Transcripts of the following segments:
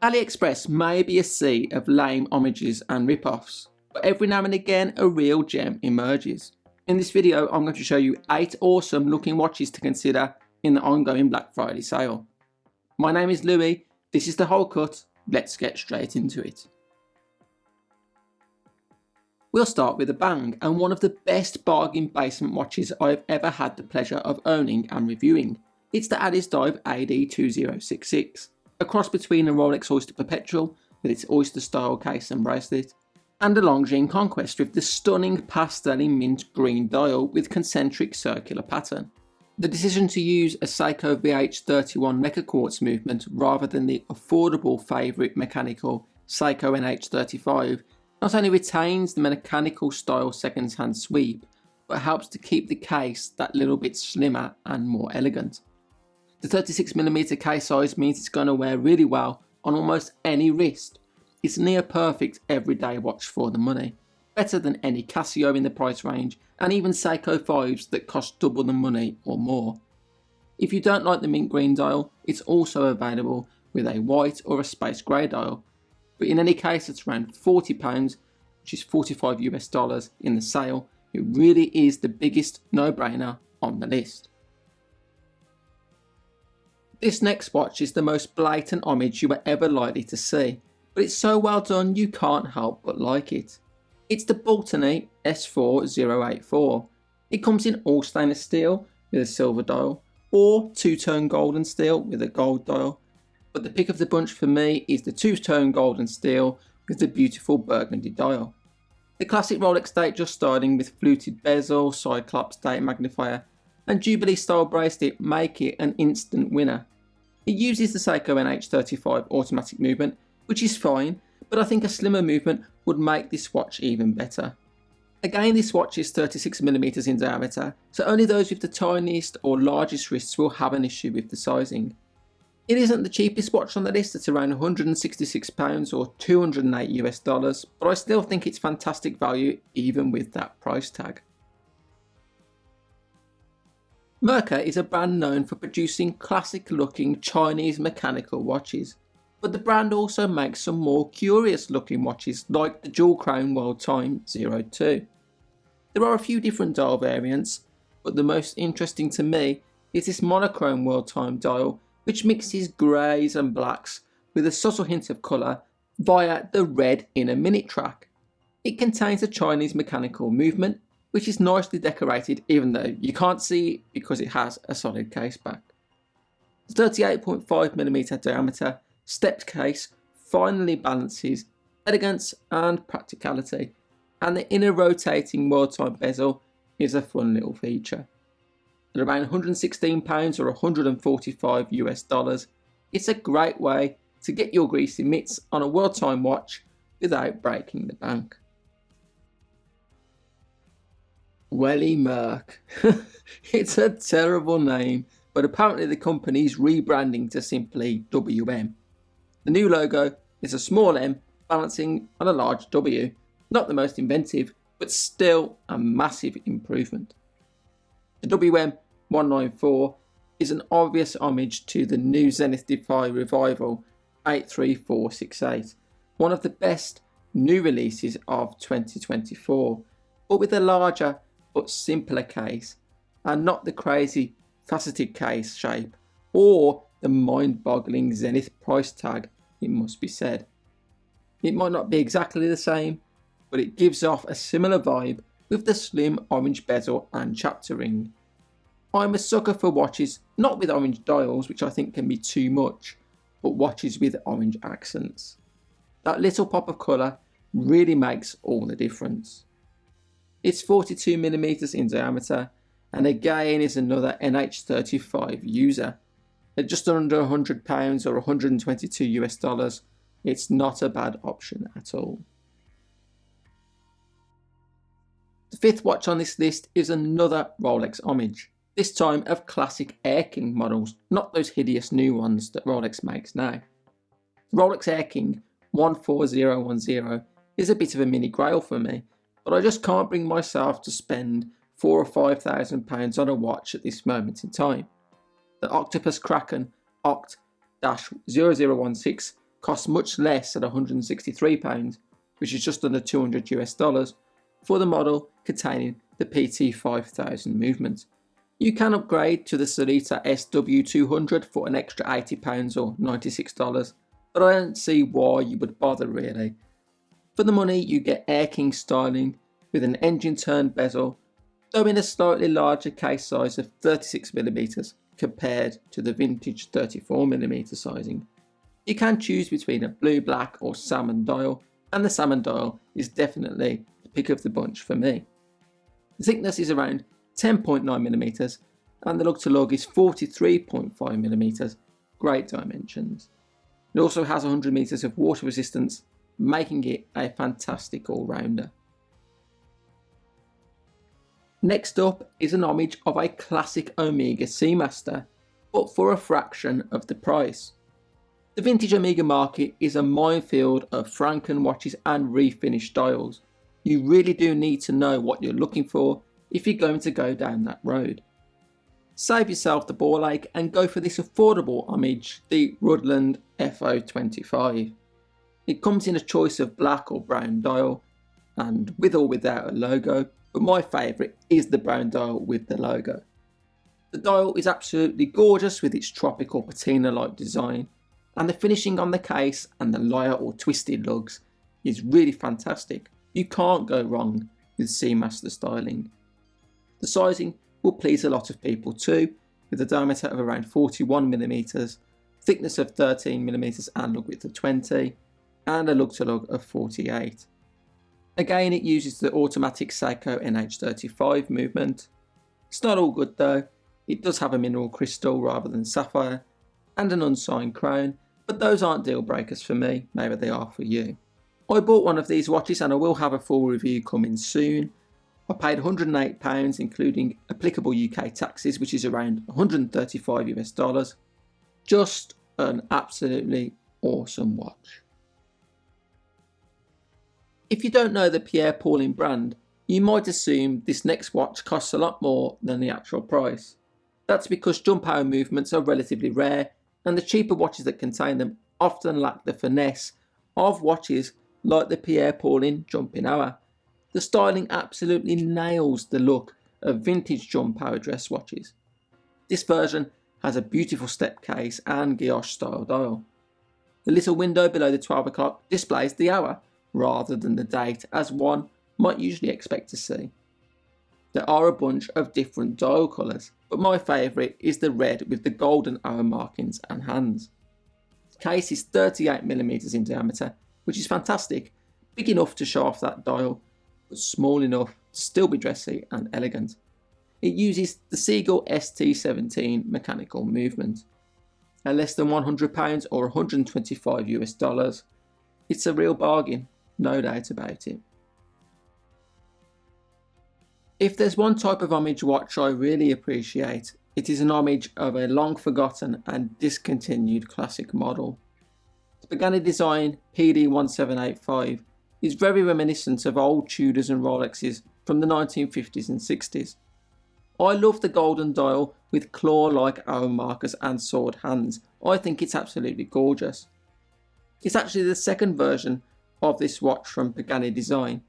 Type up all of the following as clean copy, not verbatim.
AliExpress may be a sea of lame homages and rip-offs, but every now and again a real gem emerges. In this video I'm going to show you 8 awesome looking watches to consider in the ongoing Black Friday sale. My name is Louis, this is The Whole Cut, let's get straight into it. We'll start with a bang and one of the best bargain basement watches I've ever had the pleasure of owning and reviewing. It's the Addiesdive AD2066. A cross between a Rolex Oyster Perpetual with its oyster style case and bracelet, and a Longines Conquest with the stunning pastel mint green dial with concentric circular pattern. The decision to use a Seiko VH31 Mecha Quartz movement rather than the affordable favourite mechanical Seiko NH35 not only retains the mechanical style second hand sweep, but helps to keep the case that little bit slimmer and more elegant. The 36mm case size means it's going to wear really well on almost any wrist. It's near perfect everyday watch for the money, better than any Casio in the price range and even Seiko 5s that cost double the money or more. If you don't like the mint green dial, it's also available with a white or a space grey dial, but in any case it's around £40, which is $45 in the sale. It really is the biggest no-brainer on the list. This next watch is the most blatant homage you are ever likely to see, but it's so well done you can't help but like it. It's the Baltany S4084. It comes in all stainless steel with a silver dial, or two-tone golden steel with a gold dial, but the pick of the bunch for me is the two-tone golden steel with the beautiful burgundy dial. The classic Rolex date just starting with fluted bezel, Cyclops date magnifier, and Jubilee style bracelet make it an instant winner. It uses the Seiko NH35 automatic movement, which is fine, but I think a slimmer movement would make this watch even better. Again, this watch is 36mm in diameter, so only those with the tiniest or largest wrists will have an issue with the sizing. It isn't the cheapest watch on the list at around £166 or $208, but I still think it's fantastic value even with that price tag. Merkur is a brand known for producing classic looking Chinese mechanical watches, but the brand also makes some more curious looking watches like the dual crown World Time 02. There are a few different dial variants, but the most interesting to me is this monochrome World Time dial, which mixes greys and blacks with a subtle hint of colour via the red inner minute track. It contains a Chinese mechanical movement, which is nicely decorated even though you can't see it because it has a solid case back. The 38.5mm diameter stepped case finally balances elegance and practicality, and the inner rotating World Time bezel is a fun little feature. At around £116 or $145, it's a great way to get your greasy mitts on a World Time watch without breaking the bank. Welly Merck. It's a terrible name, but apparently the company's rebranding to simply WM. The new logo is a small M balancing on a large W. Not the most inventive, but still a massive improvement. The WM194 is an obvious homage to the new Zenith Defy Revival 83468, one of the best new releases of 2024, but with a larger but simpler case, and not the crazy faceted case shape or the mind-boggling Zenith price tag, it must be said. It might not be exactly the same, but it gives off a similar vibe with the slim orange bezel and chapter ring. I'm a sucker for watches not with orange dials, which I think can be too much, but watches with orange accents. That little pop of colour really makes all the difference. It's 42mm in diameter, and again is another NH35 user. At just under £100 or $122, it's not a bad option at all. The fifth watch on this list is another Rolex homage, this time of classic Air King models, not those hideous new ones that Rolex makes now. The Rolex Air King 14010 is a bit of a mini grail for me, but I just can't bring myself to spend £4,000 or £5,000 on a watch at this moment in time. The Octopus Kraken Oct-0016 costs much less at £163, which is just under $200 for the model containing the PT5000 movement. You can upgrade to the Solita SW200 for an extra £80 or $96, but I don't see why you would bother really. For the money you get Air King styling with an engine turned bezel, though in a slightly larger case size of 36mm compared to the vintage 34mm sizing. You can choose between a blue, black or salmon dial, and the salmon dial is definitely the pick of the bunch for me. The thickness is around 10.9mm and the lug to lug is 43.5mm, great dimensions. It also has 100 metres of water resistance, making it a fantastic all-rounder. Next up is an homage of a classic Omega Seamaster, but for a fraction of the price. The vintage Omega market is a minefield of Franken watches and refinished dials. You really do need to know what you're looking for if you're going to go down that road. Save yourself the ball ache and go for this affordable homage, the Hruodland FO25. It comes in a choice of black or brown dial, and with or without a logo, but my favourite is the brown dial with the logo. The dial is absolutely gorgeous with its tropical patina-like design, and the finishing on the case and the lyre or twisted lugs is really fantastic. You can't go wrong with Seamaster styling. The sizing will please a lot of people too, with a diameter of around 41mm, thickness of 13mm and lug width of 20, and a lug to lug of 48. Again, it uses the automatic Seiko NH35 movement. It's not all good though. It does have a mineral crystal rather than sapphire, and an unsigned crown, but those aren't deal breakers for me, maybe they are for you. I bought one of these watches and I will have a full review coming soon. I paid £108 including applicable UK taxes, which is around $135. Just an absolutely awesome watch. If you don't know the Pierre Paulin brand, you might assume this next watch costs a lot more than the actual price. That's because jump hour movements are relatively rare, and the cheaper watches that contain them often lack the finesse of watches like the Pierre Paulin jumping hour. The styling absolutely nails the look of vintage jump hour dress watches. This version has a beautiful step case and guilloche style dial. The little window below the 12 o'clock displays the hour rather than the date, as one might usually expect to see. There are a bunch of different dial colours, but my favourite is the red with the golden hour markings and hands. The case is 38mm in diameter, which is fantastic, big enough to show off that dial, but small enough to still be dressy and elegant. It uses the Seagull ST17 mechanical movement. At less than £100 or $125, it's a real bargain, no doubt about it. If there's one type of homage watch I really appreciate, it is an homage of a long forgotten and discontinued classic model. The Pagani Design PD1785 is very reminiscent of old Tudors and Rolexes from the 1950s and 60s. I love the golden dial with claw-like hour markers and sword hands. I think it's absolutely gorgeous. It's actually the second version of this watch from Pagani Design,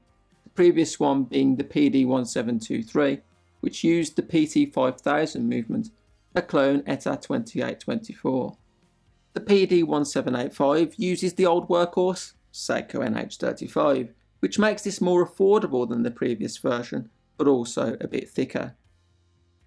the previous one being the PD1723, which used the PT5000 movement, a clone ETA 2824. The PD1785 uses the old workhorse, Seiko NH35, which makes this more affordable than the previous version, but also a bit thicker.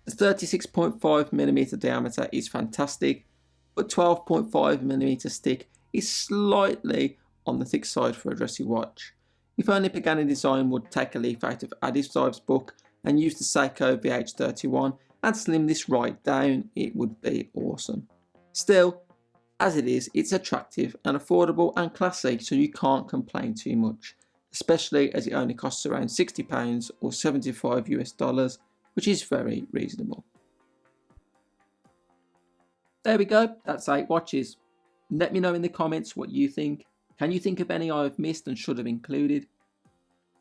The 36.5mm diameter is fantastic, but 12.5mm stick is slightly on the thick side for a dressy watch. If only Pagani Design would take a leaf out of Addiesdive's book and use the Seiko VH31 and slim this right down, it would be awesome. Still, as it is, it's attractive and affordable and classy, so you can't complain too much, especially as it only costs around £60 or $75, which is very reasonable. There we go, that's 8 watches. Let me know in the comments what you think. Can you think of any I've missed and should have included?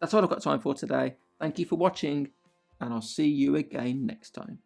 That's all I've got time for today. Thank you for watching, and I'll see you again next time.